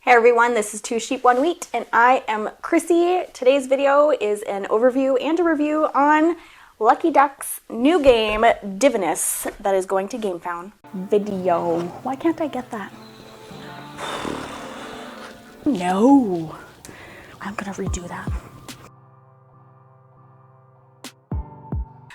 Hey everyone, this is 2 Sheep 1 Wheat and I am Krissy. Today's video is an overview and a review on Lucky Duck's new game, Divinus, that is going to Gamefound. Video. Why can't I get that? No. I'm gonna redo that.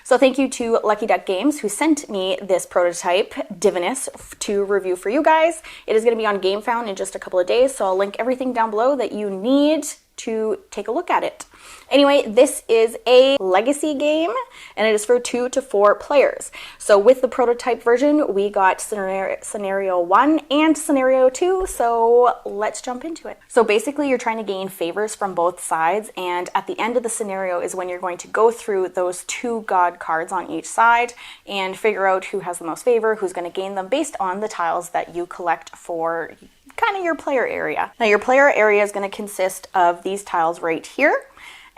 So thank you to Lucky Duck Games who sent me this prototype, Divinus, to review for you guys. It is going to be on Gamefound in just a couple of days, so I'll link everything down below that you need to take a look at it. Anyway, this is a legacy game and it is for 2 to 4 players. So with the prototype version, we got scenario 1 and scenario 2, so let's jump into it. So basically you're trying to gain favors from both sides, and at the end of the scenario is when you're going to go through those 2 god cards on each side and figure out who has the most favor, who's going to gain them based on the tiles that you collect for kind of your player area. Now your player area is going to consist of these tiles right here,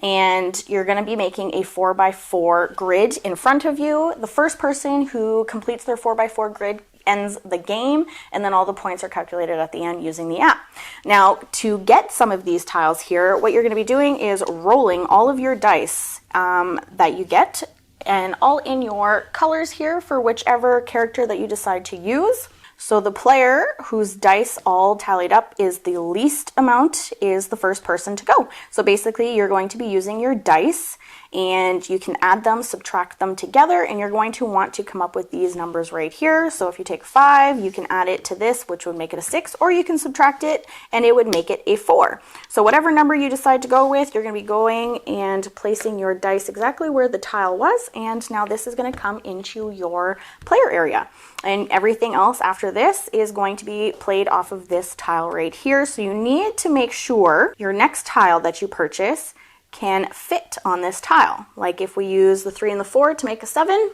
and you're going to be making a 4x4 grid in front of you. The first person who completes their 4x4 grid ends the game, and then all the points are calculated at the end using the app. Now to get some of these tiles here, what you're going to be doing is rolling all of your dice that you get, and all in your colors here for whichever character that you decide to use. So the player whose dice all tallied up is the least amount is the first person to go. So basically you're going to be using your dice and you can add them, subtract them together, and you're going to want to come up with these numbers right here. So if you take 5, you can add it to this, which would make it a 6, or you can subtract it and it would make it a 4. So whatever number you decide to go with, you're going to be going and placing your dice exactly where the tile was, and now this is going to come into your player area. And everything else after this is going to be played off of this tile right here. So you need to make sure your next tile that you purchase can fit on this tile. Like if we use the 3 and the 4 to make a 7,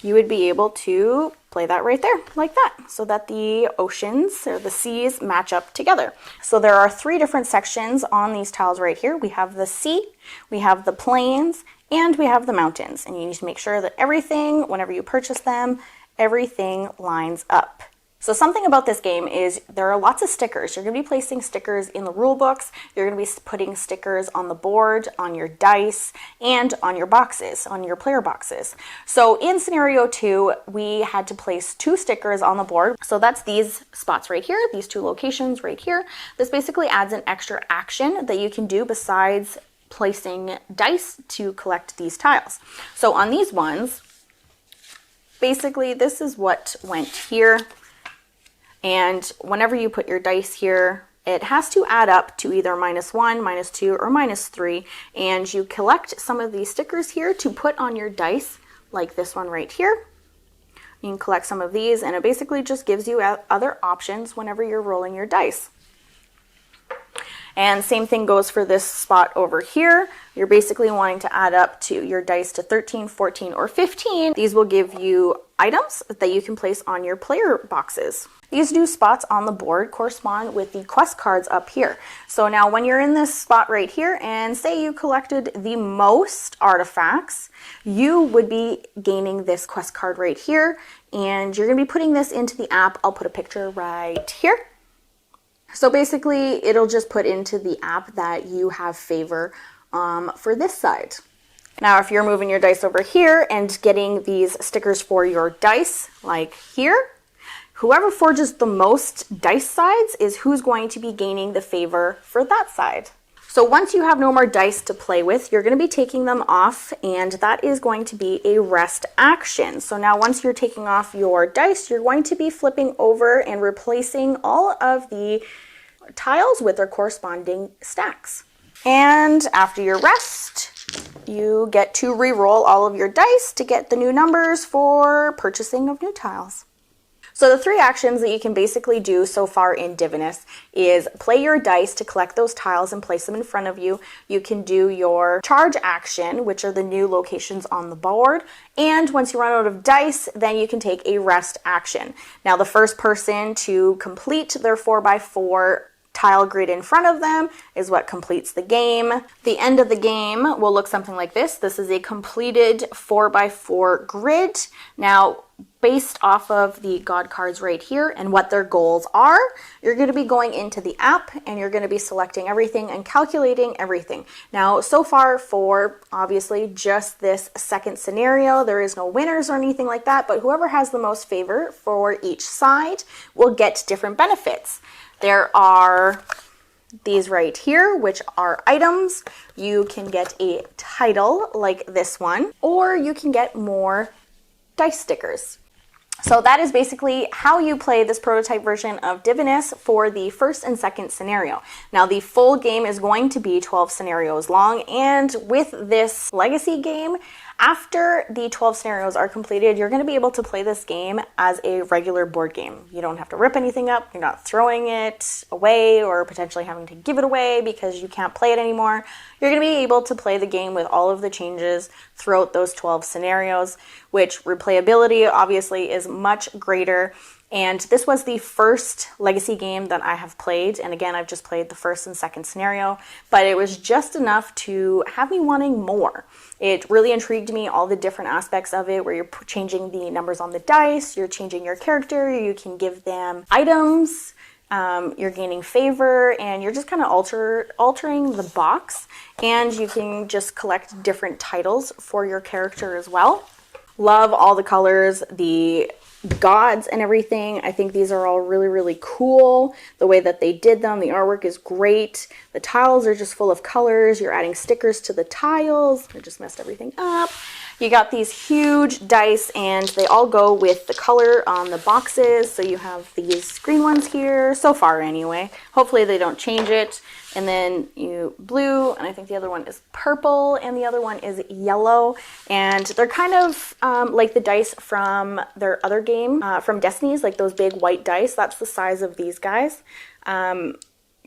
you would be able to play that right there like that, so that the oceans or the seas match up together. So there are 3 different sections on these tiles right here. We have the sea, we have the plains, and we have the mountains. And you need to make sure that everything, whenever you purchase them, everything lines up. So something about this game is there are lots of stickers. You're going to be placing stickers in the rule books. You're going to be putting stickers on the board, on your dice, and on your boxes, on your player boxes. So in scenario 2, we had to place 2 stickers on the board. So that's these spots right here, these 2 locations right here. This basically adds an extra action that you can do besides placing dice to collect these tiles. So on these ones, basically this is what went here. And whenever you put your dice here, it has to add up to either -1, -2, or -3. And you collect some of these stickers here to put on your dice, like this one right here. You can collect some of these, and it basically just gives you other options whenever you're rolling your dice. And same thing goes for this spot over here. You're basically wanting to add up to your dice to 13, 14, or 15. These will give you items that you can place on your player boxes. These 2 spots on the board correspond with the quest cards up here. So now when you're in this spot right here and say you collected the most artifacts, you would be gaining this quest card right here, and you're going to be putting this into the app. I'll put a picture right here. So basically it'll just put into the app that you have favor for this side. Now if you're moving your dice over here and getting these stickers for your dice, like here, whoever forges the most dice sides is who's going to be gaining the favor for that side. So once you have no more dice to play with, you're going to be taking them off, and that is going to be a rest action. So now once you're taking off your dice, you're going to be flipping over and replacing all of the tiles with their corresponding stacks. And after your rest, you get to re-roll all of your dice to get the new numbers for purchasing of new tiles. So the 3 actions that you can basically do so far in Divinus is play your dice to collect those tiles and place them in front of you. You can do your charge action, which are the new locations on the board. And once you run out of dice, then you can take a rest action. Now the first person to complete their 4x4 tile grid in front of them is what completes the game. The end of the game will look something like this. This is a completed 4x4 grid. Now, based off of the God cards right here and what their goals are, you're going to be going into the app and you're going to be selecting everything and calculating everything. Now, so far for obviously just this second scenario, there is no winners or anything like that, but whoever has the most favor for each side will get different benefits. There are these right here, which are items. You can get a title like this one, or you can get more dice stickers. So that is basically how you play this prototype version of Divinus for the first and second scenario. Now the full game is going to be 12 scenarios long, and with this legacy game, after the 12 scenarios are completed, you're going to be able to play this game as a regular board game. You don't have to rip anything up, you're not throwing it away or potentially having to give it away because you can't play it anymore. You're going to be able to play the game with all of the changes throughout those 12 scenarios, which replayability obviously is much greater. And this was the first legacy game that I have played. And again, I've just played the first and second scenario, but it was just enough to have me wanting more. It really intrigued me, all the different aspects of it, where you're changing the numbers on the dice, you're changing your character, you can give them items, you're gaining favor, and you're just kind of altering the box, and you can just collect different titles for your character as well. Love all the colors, the gods and everything. I think these are all really, really cool. The way that they did them, the artwork is great. The tiles are just full of colors. You're adding stickers to the tiles. I just messed everything up. You got these huge dice, and they all go with the color on the boxes. So you have these green ones here, so far anyway. Hopefully they don't change it. And then you blue, and I think the other one is purple, and the other one is yellow. And they're kind of like the dice from their other game, from Destiny's, like those big white dice. That's the size of these guys.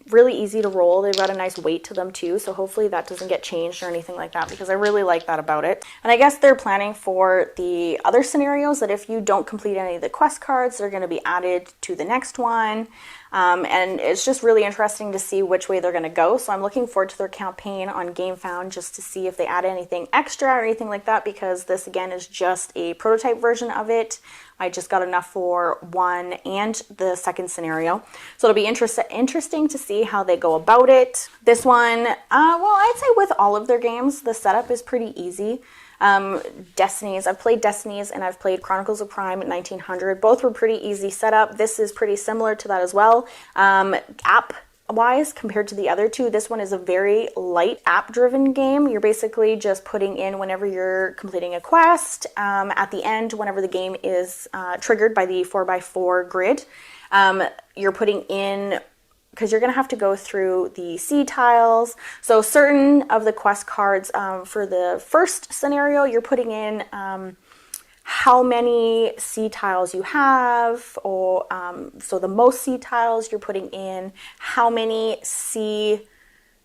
Really easy to roll. They've got a nice weight to them too, so hopefully that doesn't get changed or anything like that, because I really like that about it. And I guess they're planning for the other scenarios that if you don't complete any of the quest cards, they're going to be added to the next one. And it's just really interesting to see which way they're going to go. So I'm looking forward to their campaign on Gamefound just to see if they add anything extra or anything like that, because this again is just a prototype version of it. I just got enough for one and the second scenario. So it'll be interesting to see how they go about it. This one, well, I'd say with all of their games, the setup is pretty easy. Destiny's, I've played Destiny's and I've played Chronicles of Crime 1900. Both were pretty easy setup. This is pretty similar to that as well. App wise, compared to the other two, this one is a very light app driven game. You're basically just putting in whenever you're completing a quest, at the end, whenever the game is triggered by the 4x4 grid, you're putting in, because you're going to have to go through the C tiles. So certain of the quest cards, for the first scenario, you're putting in how many C tiles you have, or so the most C tiles, you're putting in how many C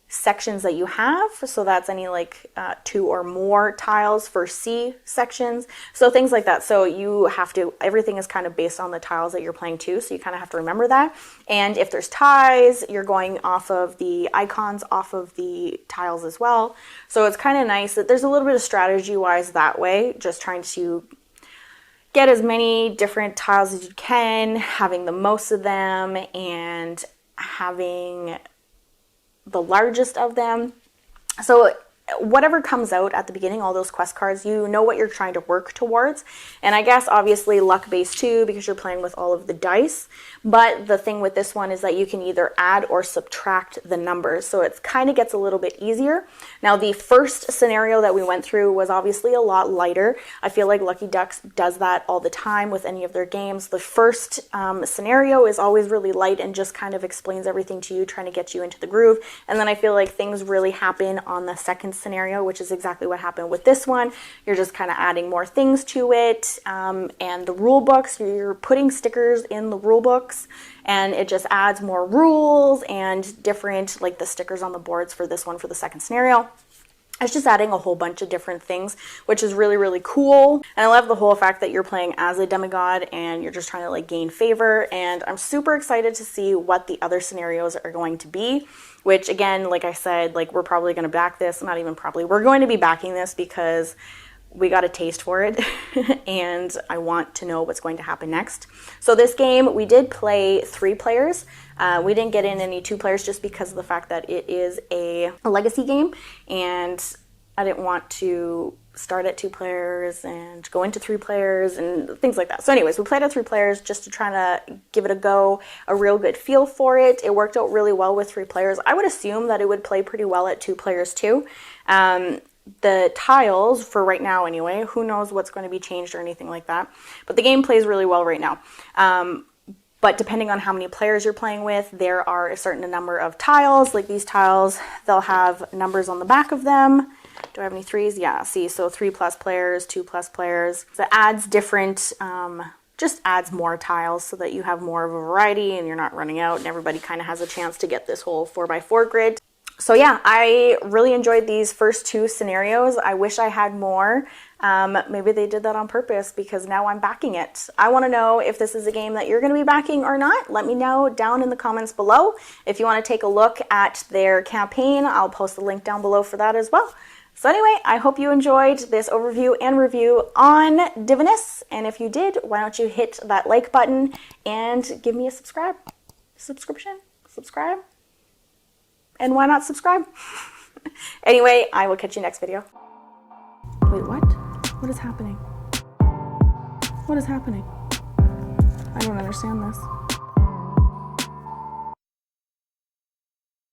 sections that you have. So that's any like 2 or more tiles for C sections. So things like that. So you have to, everything is kind of based on the tiles that you're playing too. So you kind of have to remember that. And if there's ties, you're going off of the icons off of the tiles as well. So it's kind of nice that there's a little bit of strategy wise that way, just trying to get as many different tiles as you can, having the most of them, and having the largest of them. So whatever comes out at the beginning, all those quest cards, you know what you're trying to work towards. And I guess obviously luck based too, because you're playing with all of the dice. But the thing with this one is that you can either add or subtract the numbers. So it kind of gets a little bit easier. Now the first scenario that we went through was obviously a lot lighter. I feel like Lucky Ducks does that all the time with any of their games. The first scenario is always really light and just kind of explains everything to you, trying to get you into the groove. And then I feel like things really happen on the second scenario, which is exactly what happened with this one. You're just kind of adding more things to it, and the rule books, you're putting stickers in the rule books, and it just adds more rules and different, like the stickers on the boards for this one for the second scenario. It's just adding a whole bunch of different things, which is really, really cool. And I love the whole fact that you're playing as a demigod and you're just trying to like gain favor. And I'm super excited to see what the other scenarios are going to be, which again, like I said, like we're probably going to back this. Not even probably, we're going to be backing this because we got a taste for it and I want to know what's going to happen next. So this game, we did play 3 players. We didn't get in any 2 players just because of the fact that it is a legacy game, and I didn't want to start at 2 players and go into 3 players and things like that. So anyways, we played at 3 players just to try to give it a go, a real good feel for it. It worked out really well with 3 players. I would assume that it would play pretty well at 2 players too. The tiles, for right now anyway, who knows what's going to be changed or anything like that, but the game plays really well right now. But depending on how many players you're playing with, there are a certain number of tiles. Like these tiles, they'll have numbers on the back of them. Do I have any 3s? Yeah, see, so 3+ players, 2+ players. So it adds different, just adds more tiles so that you have more of a variety and you're not running out and everybody kind of has a chance to get this whole 4x4 grid. So yeah, I really enjoyed these first 2 scenarios. I wish I had more. Maybe they did that on purpose because now I'm backing it. I want to know if this is a game that you're going to be backing or not. Let me know down in the comments below. If you want to take a look at their campaign, I'll post the link down below for that as well. So anyway, I hope you enjoyed this overview and review on Divinus. And if you did, why don't you hit that like button and give me a subscribe? Subscribe? And why not subscribe? Anyway, I will catch you next video. Wait, what? What is happening? What is happening? I don't understand this.